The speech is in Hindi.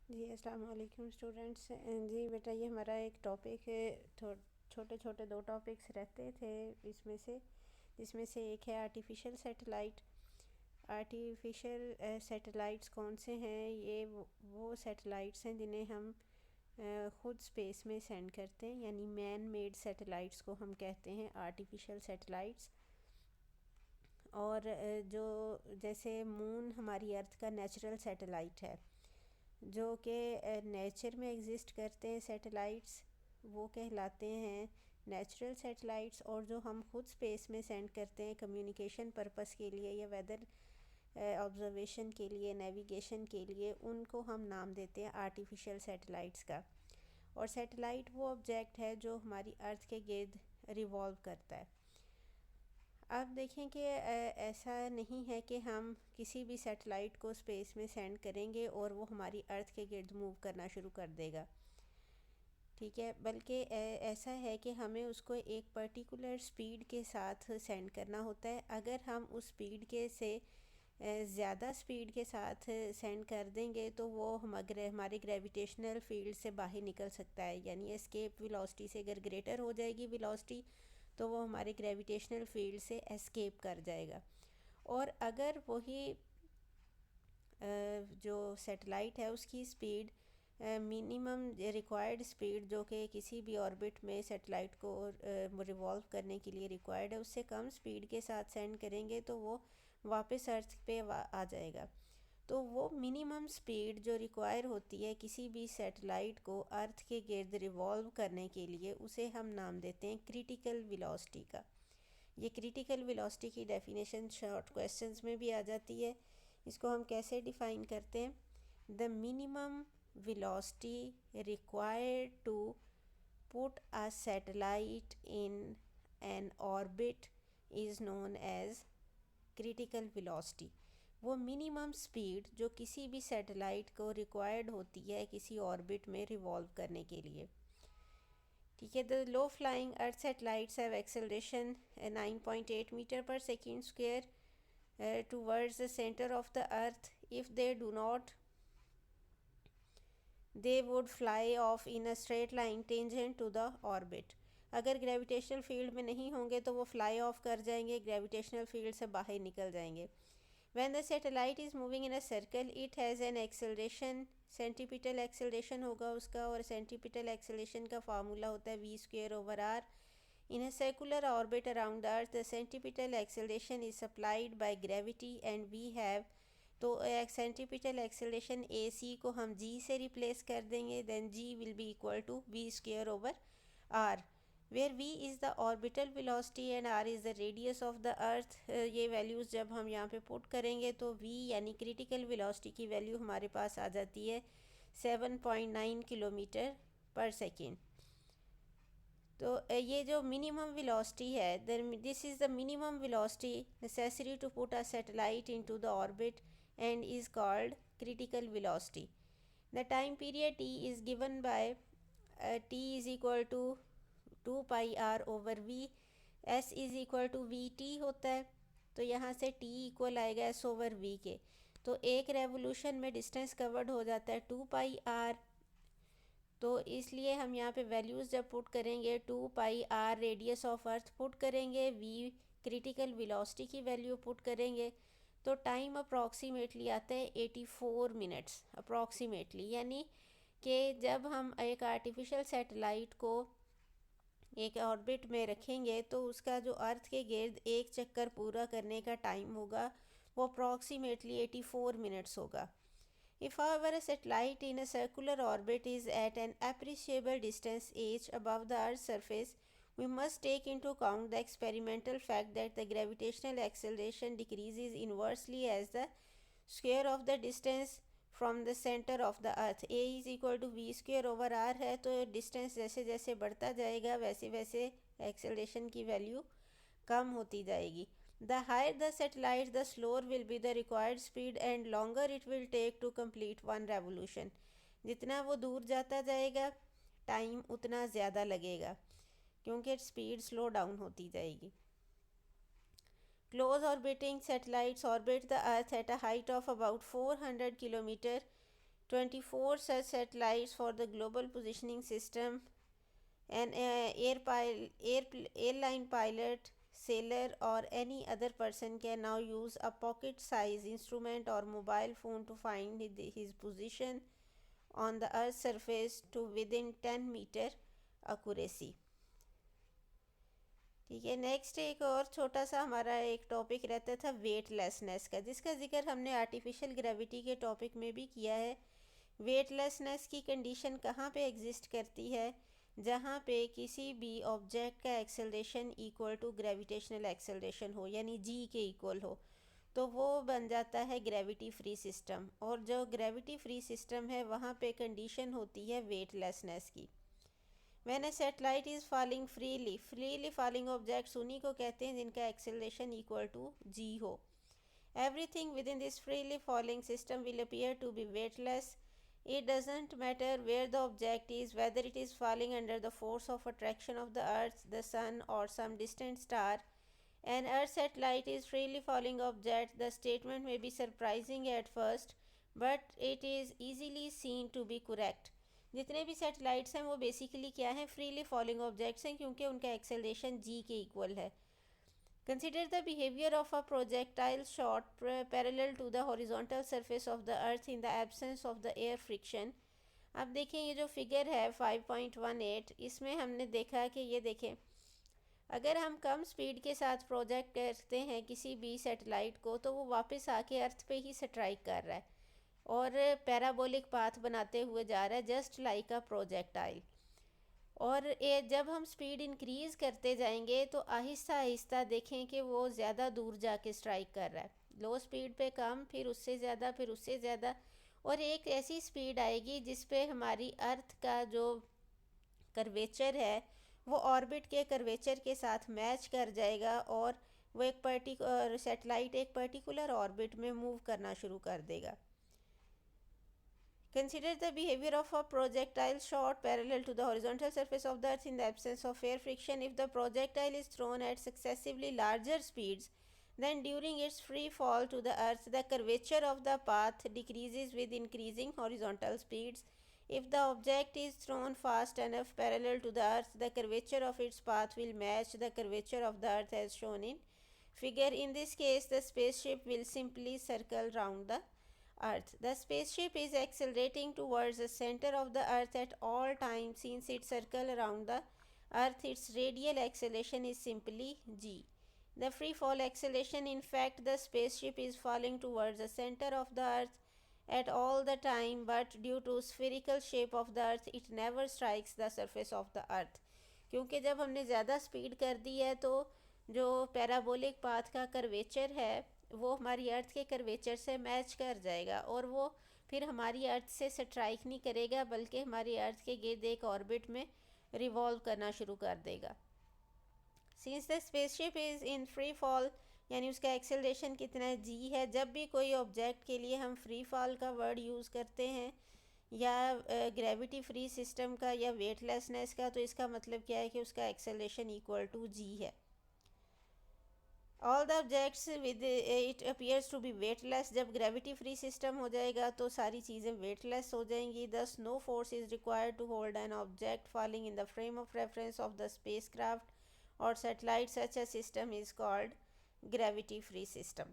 जी अस्सलाम वालेकुम स्टूडेंट्स। जी बेटा, ये हमारा एक टॉपिक है। छोटे छोटे दो टॉपिक्स रहते थे जिसमें से एक है आर्टिफिशियल सैटेलाइट। आर्टिफिशियल सैटेलाइट्स कौन से हैं? ये वो सैटेलाइट्स हैं जिन्हें हम ख़ुद स्पेस में सेंड करते हैं, यानी मैन मेड सैटेलाइट्स को हम कहते हैं आर्टिफिशियल सैटेलाइट्स। और जो जैसे मून हमारी अर्थ का नेचुरल सैटेलाइट है, जो कि नेचर में एग्जिस्ट करते हैं सैटेलाइट्स, वो कहलाते हैं नेचुरल सैटेलाइट्स। और जो हम खुद स्पेस में सेंड करते हैं कम्युनिकेशन पर्पस के लिए या वेदर ऑब्जर्वेशन के लिए, नेविगेशन के लिए, उनको हम नाम देते हैं आर्टिफिशियल सैटेलाइट्स का। और सैटेलाइट वो ऑब्जेक्ट है जो हमारी अर्थ के गिर्द रिवॉल्व करता है। अब देखें कि ऐसा नहीं है कि हम किसी भी सैटेलाइट को स्पेस में सेंड करेंगे और वो हमारी अर्थ के गिर्द मूव करना शुरू कर देगा, ठीक है। बल्कि ऐसा है कि हमें उसको एक पर्टिकुलर स्पीड के साथ सेंड करना होता है। अगर हम उस स्पीड के से ज़्यादा स्पीड के साथ सेंड कर देंगे तो वो हमारे ग्रेविटेशनल फील्ड से बाहर निकल सकता है, यानी एस्केप वेलोसिटी से अगर ग्रेटर हो जाएगी वेलोसिटी तो वो हमारे ग्रेविटेशनल फील्ड से एस्केप कर जाएगा। और अगर वही जो सैटेलाइट है उसकी स्पीड मिनिमम रिक्वायर्ड स्पीड, जो कि किसी भी ऑर्बिट में सैटेलाइट को रिवॉल्व करने के लिए रिक्वायर्ड है, उससे कम स्पीड के साथ सेंड करेंगे तो वो वापस अर्थ पे आ जाएगा। तो वो मिनिमम स्पीड जो रिक्वायर होती है किसी भी सैटेलाइट को अर्थ के गिर्द रिवॉल्व करने के लिए, उसे हम नाम देते हैं क्रिटिकल वेलोसिटी का। ये क्रिटिकल वेलोसिटी की डेफिनेशन शॉर्ट क्वेश्चंस में भी आ जाती है। इसको हम कैसे डिफ़ाइन करते हैं? The minimum velocity required to put a satellite in an orbit is known as critical velocity. वो मिनिमम स्पीड जो किसी भी सैटेलाइट को रिक्वायर्ड होती है किसी ऑर्बिट में रिवॉल्व करने के लिए, ठीक है। The low flying earth satellites have acceleration 9.8 metre per second square towards the centre of the earth. If they do not, they would fly off in a straight line tangent to the orbit. अगर ग्रेविटेशनल फील्ड में नहीं होंगे तो वो फ्लाई ऑफ कर जाएंगे, ग्रेविटेशनल फील्ड से बाहर निकल जाएंगे। When the satellite is moving in a circle, it has an acceleration, centripetal acceleration होगा उसका, और सेंटीपिटल एक्सेलरेशन का फार्मूला होता है v²/r। In a circular orbit around the earth, the centripetal acceleration is supplied by gravity and we have, तो सेंटीपिटल एक्सेलरेशन ac को हम g से रिप्लेस कर देंगे, then g will be equal to v²/r, where v is the orbital velocity and r is the radius of the earth। ये वैल्यूज़ जब हम यहाँ पे पुट करेंगे तो v यानी क्रिटिकल वेलोसिटी की वैल्यू हमारे पास आ जाती है 7.9 किलोमीटर पर सेकेंड। तो ये जो मिनिमम वेलोसिटी है, this is the minimum velocity necessary to put a satellite into the orbit and is called critical velocity. The time period t is given by t is equal to 2 pi r over v। s is equal to vt होता है, तो यहाँ से t इक्वल आएगा s ओवर v के। तो एक रेवोल्यूशन में डिस्टेंस कवर्ड हो जाता है 2 पाई r। तो इसलिए हम यहाँ पे वैल्यूज़ जब पुट करेंगे 2 पाई r radius of earth put करेंगे, v क्रिटिकल वेलोसिटी की वैल्यू पुट करेंगे, तो टाइम अप्रॉक्सीमेटली आता है 84 मिनट्स अप्रॉक्सीमेटली। यानी कि जब हम एक आर्टिफिशियल सैटेलाइट को एक ऑर्बिट में रखेंगे तो उसका जो अर्थ के गिर्द एक चक्कर पूरा करने का टाइम होगा वो अप्रॉक्सीमेटली 84 मिनट्स होगा। If however a satellite in a circular orbit is at an appreciable distance h above the Earth's surface, we must take into account the experimental fact that the gravitational acceleration decreases inversely as the square of the distance from the center of the earth। a is equal to v²/r है, तो डिस्टेंस जैसे जैसे बढ़ता जाएगा वैसे वैसे एक्सेलरेशन की वैल्यू कम होती जाएगी। The higher the satellite, the slower will be the required speed and longer it will take to complete one revolution। जितना वो दूर जाता जाएगा टाइम उतना ज़्यादा लगेगा क्योंकि स्पीड स्लो डाउन होती जाएगी। Close orbiting satellites orbit the earth at a height of about 400 kilometer 24 such satellites for the global positioning system. An airline pilot, sailor, or any other person can now use a pocket-sized instrument or mobile phone to find his position on the Earth's surface to within 10 metre accuracy. ठीक है, नेक्स्ट एक और छोटा सा हमारा एक टॉपिक रहता था वेटलेसनेस का, जिसका जिक्र हमने आर्टिफिशियल ग्रेविटी के टॉपिक में भी किया है. वेटलेसनेस की कंडीशन कहाँ पे एग्जिस्ट करती है? जहाँ पे किसी भी ऑब्जेक्ट का acceleration equal to gravitational acceleration हो, यानी जी के इक्वल हो, तो वो बन जाता है ग्रेविटी फ्री सिस्टम. और जो ग्रेविटी फ्री सिस्टम है वहाँ पे कंडीशन होती है वेटलेसनेस की. When a satellite is falling freely falling objects उन्हीं को कहते हैं जिनका एक्सेलरेशन इक्वल टू जी हो. Everything within this freely falling system will appear to be weightless. It doesn't matter where the object is, whether it is falling under the force of attraction of the earth, the sun, or some distant star. An earth satellite is freely falling object. The statement may be surprising at first, but it is easily seen to be correct. जितने भी सैटेलाइट्स हैं वो बेसिकली क्या हैं? फ्रीली फॉलिंग ऑब्जेक्ट्स हैं, क्योंकि उनका एक्सेलरेशन जी के इक्वल है. Consider the behaviour of a projectile shot parallel to the horizontal surface of the earth in the absence of the air friction. अब देखें ये जो फिगर है 5.18, इसमें हमने देखा कि ये देखें, अगर हम कम स्पीड के साथ प्रोजेक्ट करते हैं किसी भी सैटेलाइट को, तो वो वापस आके अर्थ पे ही स्ट्राइक कर रहा है और पैराबोलिक पाथ बनाते हुए जा रहा है, जस्ट लाइक अ प्रोजेक्टाइल. और ये जब हम स्पीड इंक्रीज़ करते जाएंगे तो आहिस्ता आहिस्ता देखें कि वो ज़्यादा दूर जाके स्ट्राइक कर रहा है. लो स्पीड पे कम, फिर उससे ज़्यादा, फिर उससे ज़्यादा, और एक ऐसी स्पीड आएगी जिस पे हमारी अर्थ का जो कर्वेचर है वो ऑर्बिट के कर्वेचर के साथ मैच कर जाएगा और वो एक सैटेलाइट एक पर्टिकुलर ऑर्बिट में मूव करना शुरू कर देगा. Consider the behavior of a projectile shot parallel to the horizontal surface of the earth in the absence of air friction. If the projectile is thrown at successively larger speeds, then during its free fall to the earth, the curvature of the path decreases with increasing horizontal speeds. If the object is thrown fast enough parallel to the earth, the curvature of its path will match the curvature of the earth as shown in figure. In this case, the spaceship will simply circle round the earth. The spaceship is accelerating towards the center of the earth at all times. Since it circles around the earth, its radial acceleration is simply g. The free fall acceleration, in fact, the spaceship is falling towards the center of the earth at all the time, but due to spherical shape of the earth, it never strikes the surface of the earth. क्योंकि जब हमने ज़्यादा स्पीड कर दी है तो जो पैराबोलिक पाथ का कर्वेचर है वो हमारी अर्थ के कर्वेचर से मैच कर जाएगा और वो फिर हमारी अर्थ से स्ट्राइक नहीं करेगा, बल्कि हमारी अर्थ के गिर्द एक ऑर्बिट में रिवॉल्व करना शुरू कर देगा. Since the spaceship is in free fall, यानी उसका एक्सेलरेशन कितना है? जी है. जब भी कोई ऑब्जेक्ट के लिए हम फ्री फॉल का वर्ड यूज़ करते हैं या ग्रेविटी फ्री सिस्टम का या वेटलेसनेस का, तो इसका मतलब क्या है कि उसका एक्सेलरेशन इक्वल टू जी है. All the objects with it appears to be weightless. जब ग्रेविटी फ्री सिस्टम हो जाएगा तो सारी चीज़ें वेटलेस हो जाएंगी. Thus no force is required to hold an object falling in the frame of reference of the spacecraft और satellite. Such a system is called gravity free system.